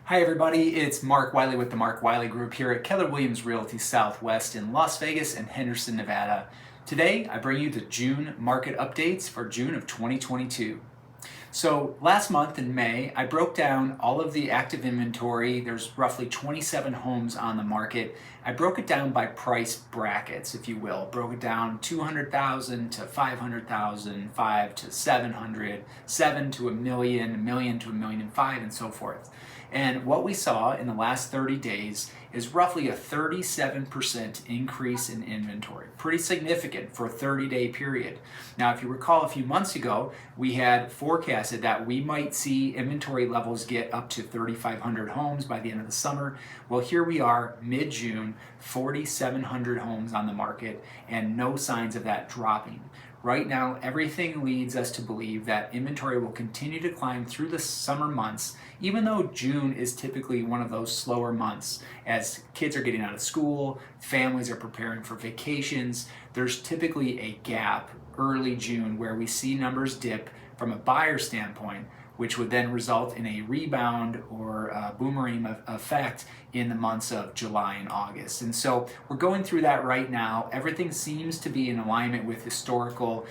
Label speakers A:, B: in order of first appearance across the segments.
A: Hi everybody, it's Mark Wiley with the Mark Wiley Group here at Keller Williams Realty Southwest in Las Vegas and Henderson, Nevada. Today I bring you the June market updates for June of 2022. So last month in May, I broke down all of the active inventory. There's roughly 27 homes on the market. I broke it down by price brackets, if you will. Broke it down 200,000 to 500,000, 5 to 700, 7 to a million to a million and five, and so forth. And what we saw in the last 30 days is roughly a 37% increase in inventory. Pretty significant for a 30-day period. Now, if you recall a few months ago, we had forecasted that we might see inventory levels get up to 3,500 homes by the end of the summer. Well, here we are, mid-June, 4,700 homes on the market, and no signs of that dropping. Right now, everything leads us to believe that inventory will continue to climb through the summer months, even though June is typically one of those slower months. As kids are getting out of school, families are preparing for vacations, there's typically a gap early June where we see numbers dip from a buyer standpoint, which would then result in a rebound or a boomerang effect in the months of July and August. And so we're going through that right now. Everything seems to be in alignment with historical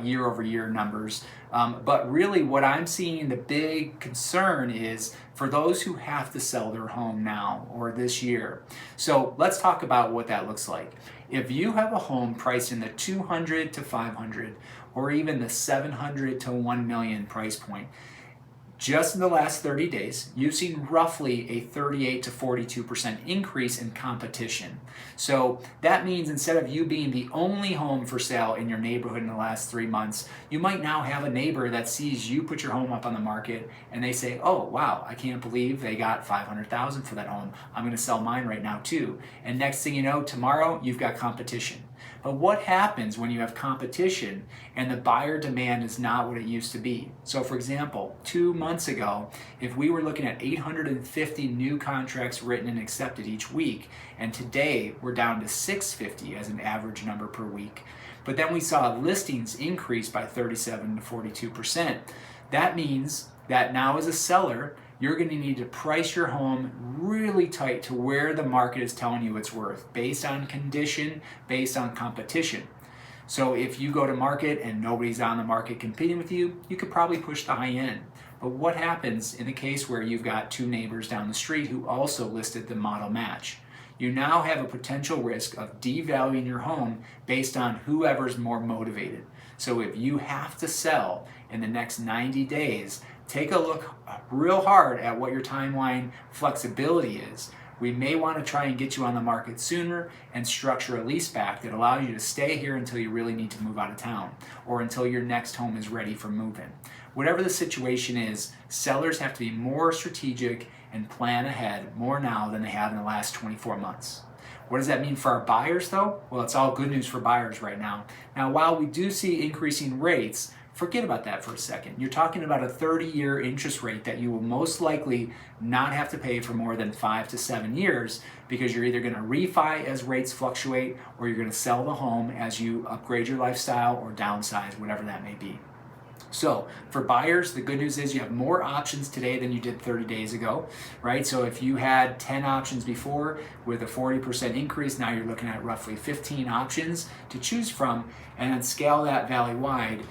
A: year-over-year numbers. But really what I'm seeing, the big concern is for those who have to sell their home now or this year. So let's talk about what that looks like. If you have a home priced in the 200 to 500 or even the 700 to 1 million price point, just in the last 30 days, you've seen roughly a 38 to 42% increase in competition. So that means instead of you being the only home for sale in your neighborhood in the last 3 months, you might now have a neighbor that sees you put your home up on the market and they say, oh wow, I can't believe they got 500,000 for that home. I'm gonna sell mine right now too. And next thing you know, tomorrow you've got competition. But what happens when you have competition and the buyer demand is not what it used to be? So for example, 2 months ago, if we were looking at 850 new contracts written and accepted each week, and today we're down to 650 as an average number per week, but then we saw listings increase by 37 to 42%. That means that now as a seller, you're going to need to price your home really tight to where the market is telling you it's worth, based on condition, based on competition. So if you go to market and nobody's on the market competing with you, you could probably push the high end. But what happens in the case where you've got two neighbors down the street who also listed the model match? You now have a potential risk of devaluing your home based on whoever's more motivated. So if you have to sell in the next 90 days, take a look real hard at what your timeline flexibility is. We may want to try and get you on the market sooner and structure a lease back that allows you to stay here until you really need to move out of town or until your next home is ready for move-in. Whatever the situation is, sellers have to be more strategic and plan ahead more now than they have in the last 24 months. What does that mean for our buyers though? Well, it's all good news for buyers right now. Now, while we do see increasing rates, forget about that for a second. You're talking about a 30-year interest rate that you will most likely not have to pay for more than 5 to 7 years because you're either going to refi as rates fluctuate or you're going to sell the home as you upgrade your lifestyle or downsize, whatever that may be. So for buyers, the good news is you have more options today than you did 30 days ago, right? So if you had 10 options before with a 40% increase, now you're looking at roughly 15 options to choose from, and then scale that valley-wide.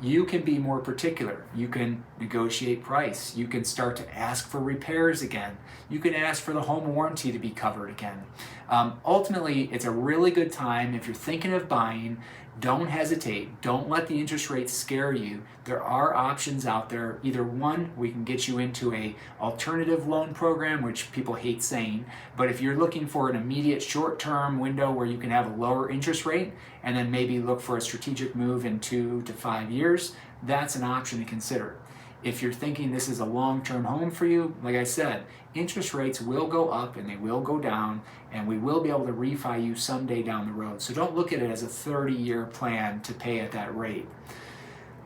A: You can be more particular. You can negotiate price. You can start to ask for repairs again. You can ask for the home warranty to be covered again. Ultimately, it's a really good time if you're thinking of buying. Don't hesitate. Don't let the interest rates scare you. There are options out there. Either one, we can get you into a alternative loan program, which people hate saying, but if you're looking for an immediate short-term window where you can have a lower interest rate and then maybe look for a strategic move in 2 to 5 years, that's an option to consider. If you're thinking this is a long-term home for you, like I said, interest rates will go up and they will go down, and we will be able to refi you someday down the road. So don't look at it as a 30-year plan to pay at that rate.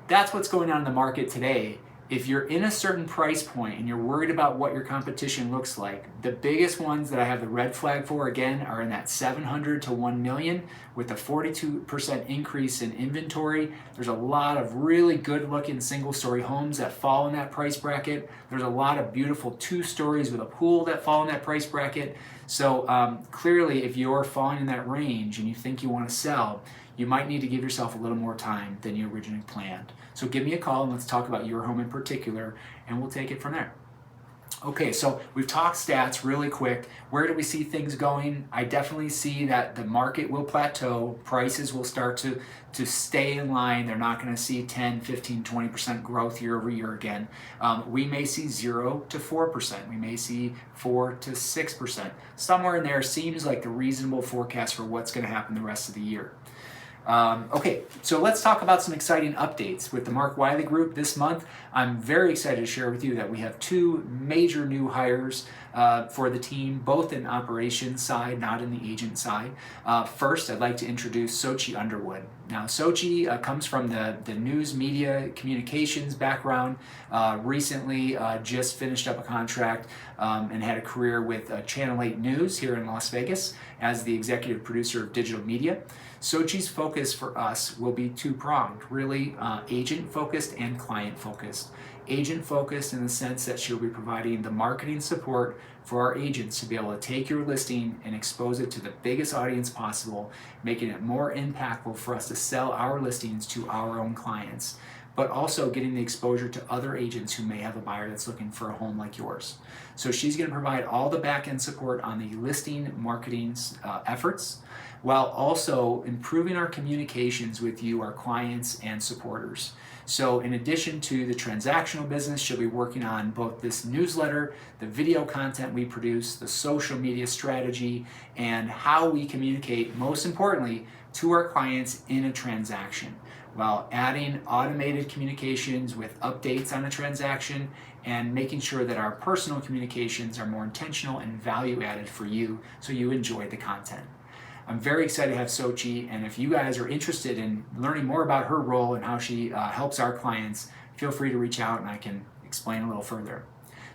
A: That's what's going on in the market today. If you're in a certain price point and you're worried about what your competition looks like, the biggest ones that I have the red flag for, again, are in that 700 to 1 million with a 42% increase in inventory. There's a lot of really good looking single story homes that fall in that price bracket. There's a lot of beautiful 2 stories with a pool that fall in that price bracket. So clearly, if you're falling in that range and you think you want to sell, you might need to give yourself a little more time than you originally planned. So give me a call and let's talk about your home in particular, and we'll take it from there. Okay, so we've talked stats really quick. Where do we see things going? I definitely see that the market will plateau. Prices will start to stay in line. They're not going to see 10, 15, 20% growth year over year again. We may see 0 to 4%. We may see 4 to 6%. Somewhere in there seems like the reasonable forecast for what's going to happen the rest of the year. Okay, so let's talk about some exciting updates with the Mark Wiley Group this month. I'm very excited to share with you that we have 2 major new hires for the team, both in operations side, not in the agent side. First, I'd like to introduce Sochi Underwood. Now, Sochi comes from the news media communications background. Recently just finished up a contract and had a career with Channel 8 News here in Las Vegas as the executive producer of digital media. Sochi's focus for us will be 2-pronged, really agent-focused and client-focused. Agent-focused in the sense that she'll be providing the marketing support for our agents to be able to take your listing and expose it to the biggest audience possible, making it more impactful for us to sell our listings to our own clients, but also getting the exposure to other agents who may have a buyer that's looking for a home like yours. So she's going to provide all the back-end support on the listing marketing efforts, while also improving our communications with you, our clients and supporters. So in addition to the transactional business, she'll be working on both this newsletter, the video content we produce, the social media strategy, and how we communicate, most importantly, to our clients in a transaction, while adding automated communications with updates on a transaction and making sure that our personal communications are more intentional and value added for you so you enjoy the content. I'm very excited to have Sochi, and if you guys are interested in learning more about her role and how she helps our clients, feel free to reach out and I can explain a little further.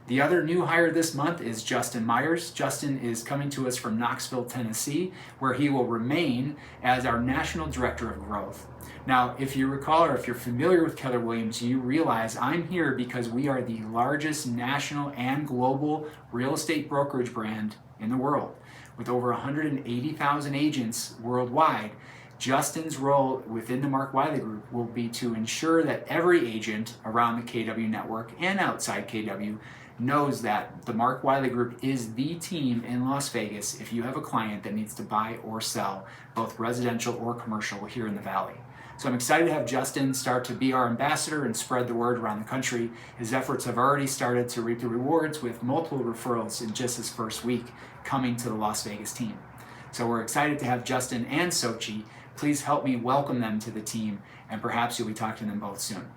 A: The other new hire this month is Justin Myers. Justin is coming to us from Knoxville, Tennessee, where he will remain as our National Director of Growth. Now, if you recall or if you're familiar with Keller Williams, you realize I'm here because we are the largest national and global real estate brokerage brand in the world. With over 180,000 agents worldwide, Justin's role within the Mark Wiley Group will be to ensure that every agent around the KW network and outside KW knows that the Mark Wiley Group is the team in Las Vegas if you have a client that needs to buy or sell, both residential or commercial here in the Valley. So I'm excited to have Justin start to be our ambassador and spread the word around the country. His efforts have already started to reap the rewards with multiple referrals in just his first week coming to the Las Vegas team. So we're excited to have Justin and Sochi. Please help me welcome them to the team, and perhaps you'll be talking to them both soon.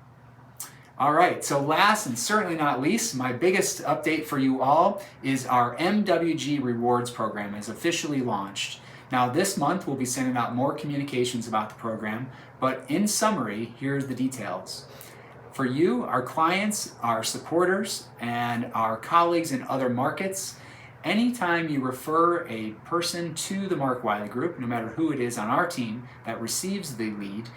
A: All right, so last and certainly not least, my biggest update for you all is our MWG Rewards program is officially launched. Now this month we'll be sending out more communications about the program, but in summary, here's the details. For you, our clients, our supporters, and our colleagues in other markets, anytime you refer a person to the Mark Wiley Group, no matter who it is on our team that receives the lead,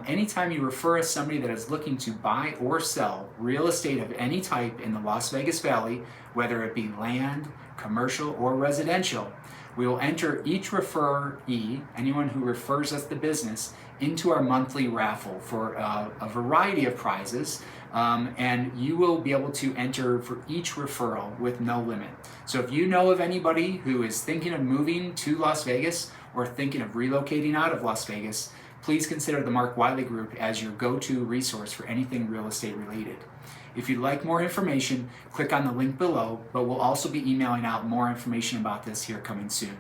A: anytime you refer somebody that is looking to buy or sell real estate of any type in the Las Vegas Valley, whether it be land, commercial, or residential, we will enter each referee, anyone who refers us the business, into our monthly raffle for a variety of prizes, and you will be able to enter for each referral with no limit. So if you know of anybody who is thinking of moving to Las Vegas or thinking of relocating out of Las Vegas, please consider the Mark Wiley Group as your go-to resource for anything real estate related. If you'd like more information, click on the link below, but we'll also be emailing out more information about this here coming soon.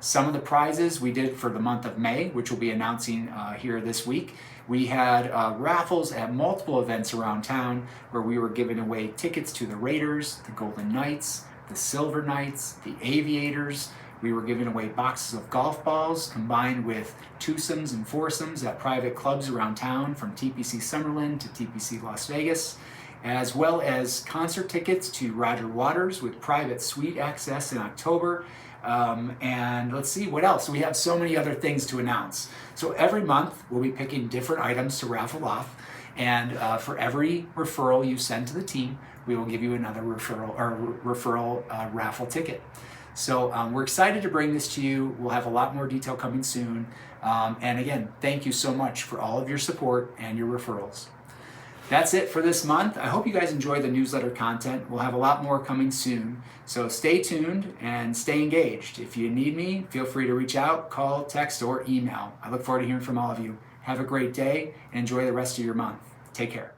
A: Some of the prizes we did for the month of May, which we'll be announcing here this week, we had raffles at multiple events around town where we were giving away tickets to the Raiders, the Golden Knights, the Silver Knights, the Aviators. We were giving away boxes of golf balls combined with twosomes and foursomes at private clubs around town, from TPC Summerlin to TPC Las Vegas. as well as concert tickets to Roger Waters with private suite access in October. And let's see what else. We have so many other things to announce. So every month we'll be picking different items to raffle off, and for every referral you send to the team, we will give you another referral raffle ticket. So we're excited to bring this to you. We'll have a lot more detail coming soon. And again, thank you so much for all of your support and your referrals. That's it for this month. I hope you guys enjoy the newsletter content. We'll have a lot more coming soon. So stay tuned and stay engaged. If you need me, feel free to reach out, call, text, or email. I look forward to hearing from all of you. Have a great day and enjoy the rest of your month. Take care.